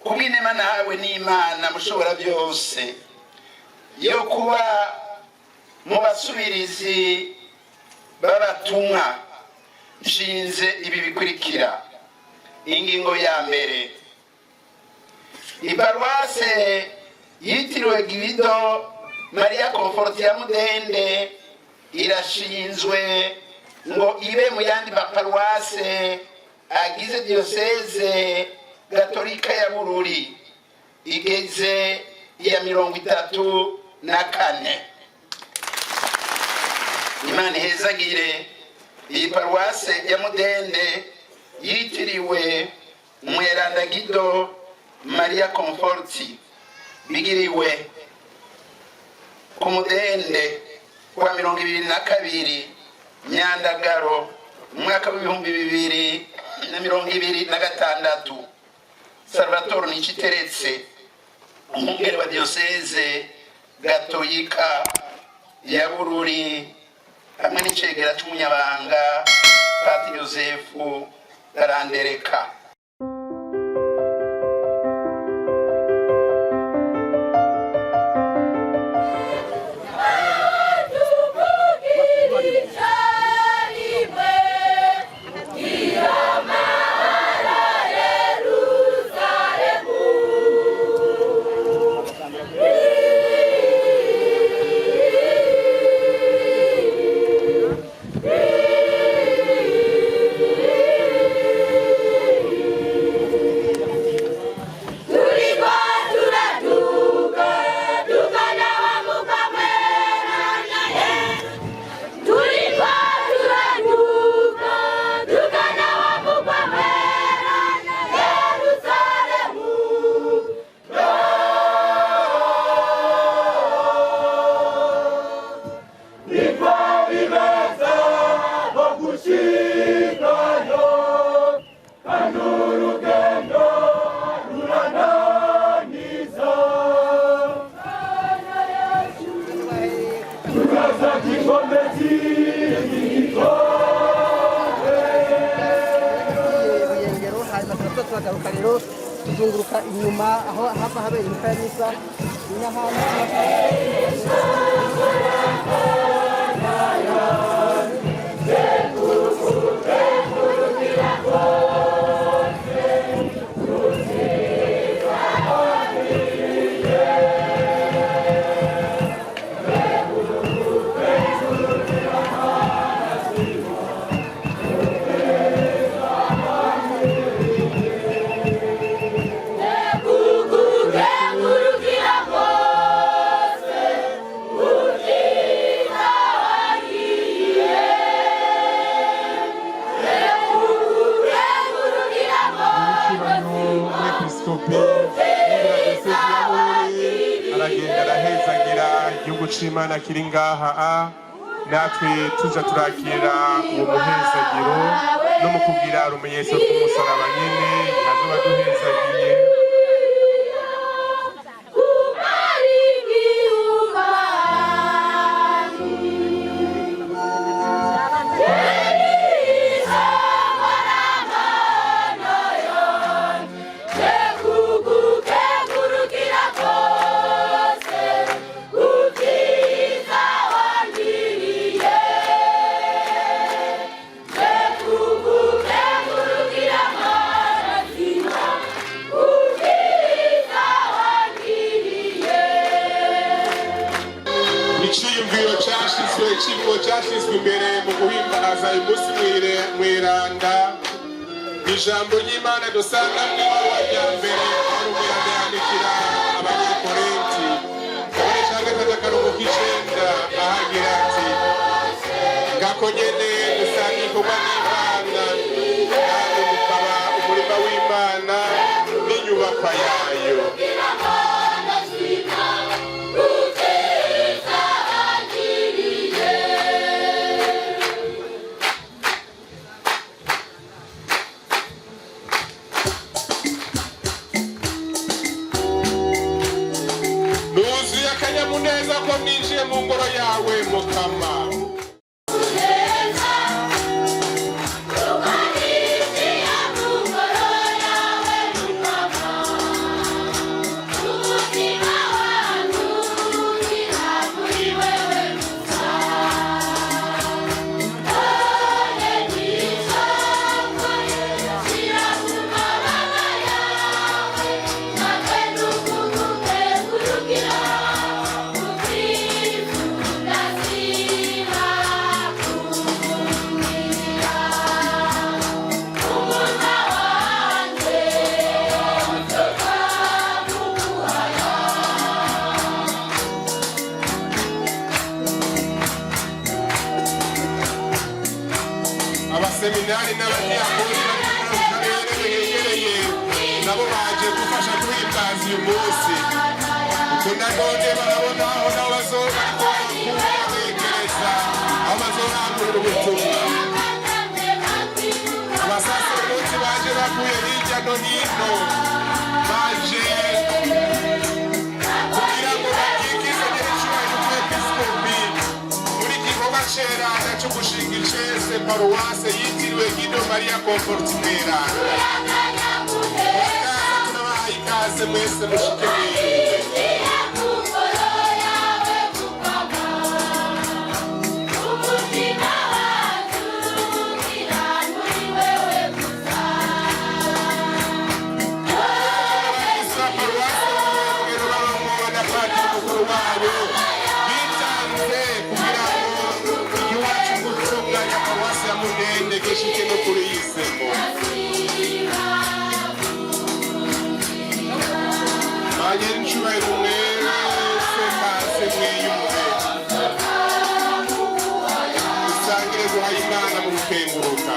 kubw'inema nawe n'Imana mushobora byose yo kuba mu basubirizi b'abatumwa nshinze ibi bikurikira. Ingingo ya mbere, iparuwase yitiriwe Guido Maria Comfort ya Mudende irashinzwe ngo ibe mu yandi maparuwase agize diocese Gatolika ya Bururi igeze ya 34. Imana ihezagire iyi paruwase ya Mudende yitiriwe Mweranda Guido Maria Comfort bigiriwe ku Mudende kwa 22 Nyandagaro mwaka w'ibihumbi 2026. Salvatore Niciteretse umwungere wa diocese Gatolika ya Bururi hamwe n'icegera c'umunyabanga Padiri Yosefu Tarandereka. Tuzunguruka inyuma aho hapa habera imisa aragenda arahezagira igihugu c'Imana kiri ngaha, natwe tuja turakira uwo muhezagiro no mu kugira urumenyetso rw'umusaraba nyene nazoba duhezagiye. Ikigo cyashyizwe imbere mu guhimbaza umunsi mweranda, ijambo ry'Imana dusanga mu ibaruwa rya mbere aho umweranda yandikira abanyekorinti kabone cyangwa akarongo k'icenda ahagira ati ngako nyene dusanga ikorwa n'Imana kandi mukaba umurima w'Imana n'inyubakwa yayo. Akanyamuneza ko mwinjiye mu ngoro yawe Mukama. abakaridinali n'abadiyakoni bari mu karere begereye nabo baje gufasha guhimbaza uyu munsi kuko nanone barabona aho nabo bazoba ariko babegereza aho bazorangurira ubutumwa abasaserdoti baje bavuye hirya no hino baje kugira ngo bagikize nyir'icyubahiro cy'umwepiskopi muri gikorwa cerana cyo gushinga icese paruwase yitiriwe Guido Maria Comfort Mweranda. Tunabahaye ikaze mwese mushike mwirinde. Gishike no kuri yisemo aye ncubahiro mwese maze mwiyumve usangire guhaye Imana mu gukenguruka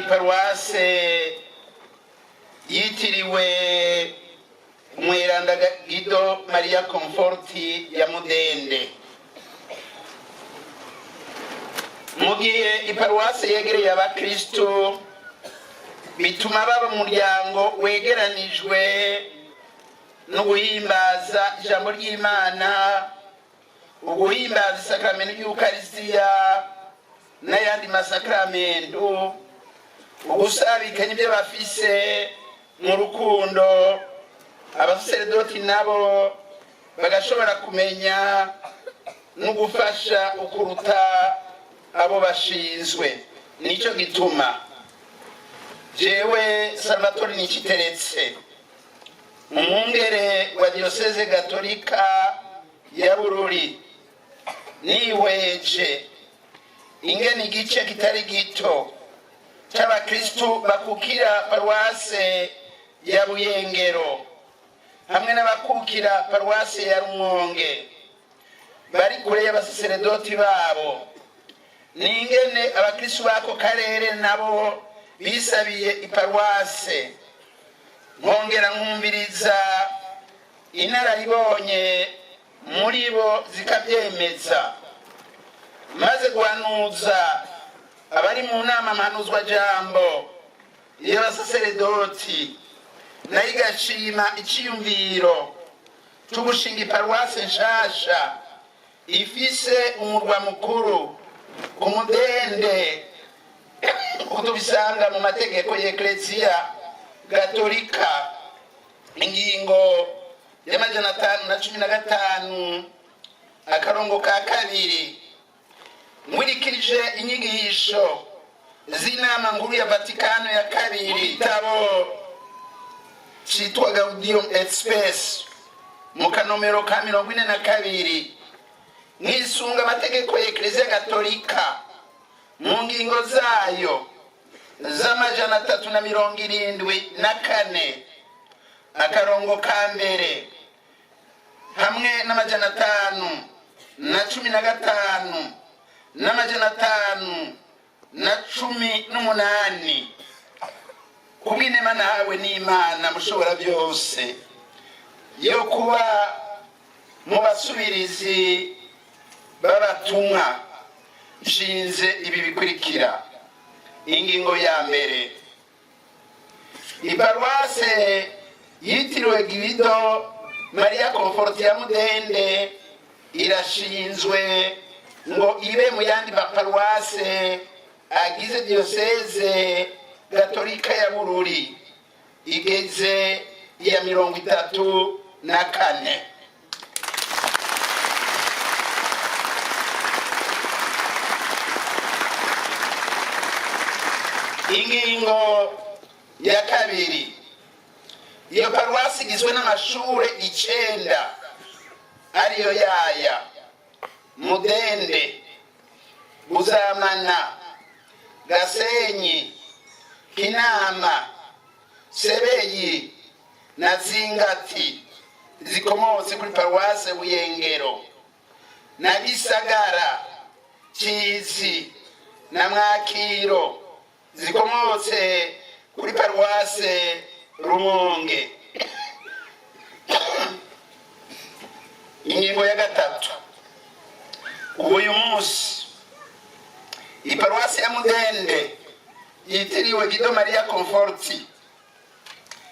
Paruwase yitiriwe Mweranda Guido Maria Comfort ya Mudende. Mugihe iparuwase yegereye abakristo bituma baba umuryango wegeranijwe no guhimbaza ijambo ry'Imana, uguhimbaza isakramento y'Ukaristiya n'ayandi masakramento, ugusabikanya ibyo bafise mu rukundo. Abaserdoti nabo bagashobora kumenya no gufasha ukuruta abo bashinzwe. Nico gituma jewe Salvatore Niciteretse, umwungere wa Diocese Gatolika ya Bururi, niweje ingene igice kitari gito c'abakristu bakukira paruwase ya Buyengero hamwe n'abakukira paruwase ya Rumonge bari kure y'abasaseredoti babo, n'ingene abakristu bako karere nabo bisabiye iparuwase. Nkongera nkumviriza inararibonye muri bo zikabyemeza, maze guhanuza abari mu nama mpanuzwa jambo y'abasaseredoti, nayo igashima iciyumviro cyo gushinga iparuwase nshasha ifise umurwa mukuru ku Mudende, uko tubisanga mu mategeko y'Ekleziya Gatolika ingingo ya 515 akarongo ka 2, nkurikije inyigisho z'inama nkuru ya Vatikano ya 2, igitabo citwa Gaudium et Spes mu kanomero ka 42, nkisunga amategeko y'Ekleziya Gatolika mu ngingo zayo z'amajana 374 akarongo ka 2 hamwe n'amajana 515 n'amajana 518 kubw'inema nawe n'Imana mushobora byose yo kuba mu basubirizi b'abatumwa, nshinze ibi bikurikira. Ingingo ya mbere, iparuwase yitiriwe Guido Maria Conforti ya Mudende irashinzwe ngo ibe mu yandi maparuwase agize diocese Gatolika ya Bururi, igeze iya 34. Ingingo ya kabiri, iyo paruwasi igizwe n'amashure 9 ariyo yaya Mudende, Buzamana, Gasenyi, Kinama, Sebeyi na Zingati zikomotse kuri paruwase Buyengero, na Gisagara, Cizi na Mwakiro zikomotse kuri paruwase Rumonge. Ingingo ya gatatu, uyu munsi iparuwase ya Mudende yitiriwe Guido Maria Conforti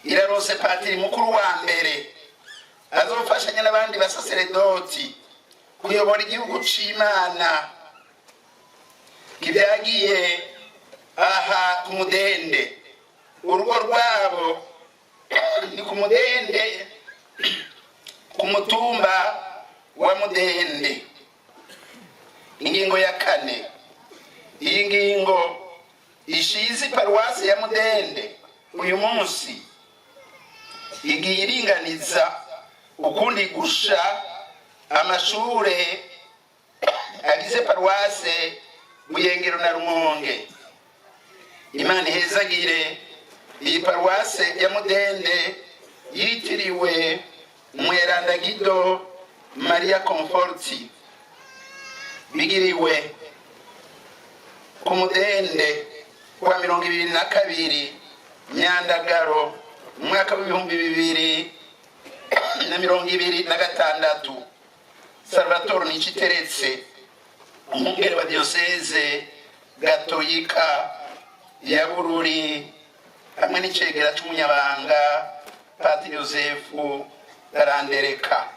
irarose patiri mukuru wa mbere azofashanya n'abandi basaseredoti kuyobora igihugu c'Imana kibyagiye aha ku Mudende. Urugo rwabo ni ku Mudende ku mutumba wa Mudende. Ingingo ya 4, iyi ngingo ishize paruwase ya Mudende uyu munsi igiye iringaniza ukundi gusha amashure agize paruwase Buyengero na Rumonge. Imana ihezagire iyi paruwase ya Mudende yitiriwe Mweranda Guido Maria Conforti, bigiriwe ku Mudende kwa 22 Nyandagaro mwaka wa 2026. Salvatore Niciteretse, umwungere wa diocese Gatolika ya Bururi, hamwe n'icegera c'umunyabanga Padiri Yosefu Garandereka.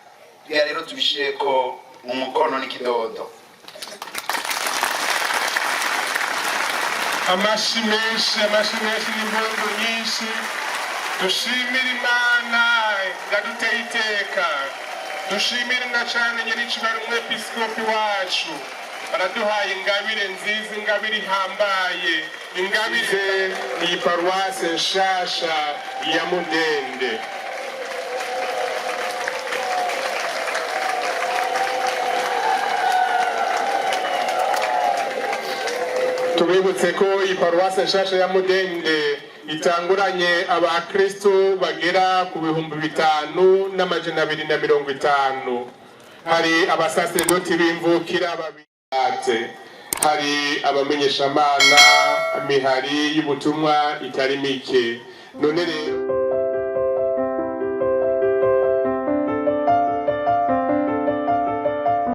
Bya rero tubishireko mu mukono n'ikidodo. Amashi menshi n'impundu nyinshi. Dushimira Imana yaduteye iteka, dushimira na cane nyir'icubahiro umwepiskopi wacu, baraduhaye ingabire nziza, ingabire ihambaye, ingabire iyi paruwase nshasha ya Mudende. tubibutse ko iyi paruwase nshasha ya Mudende itanguranye abakristo bagera ku 5,250. Hari abasaserdoti b'imvukira babiri, hari abamenyeshamana, imihari y'ubutumwa itari mike. None rero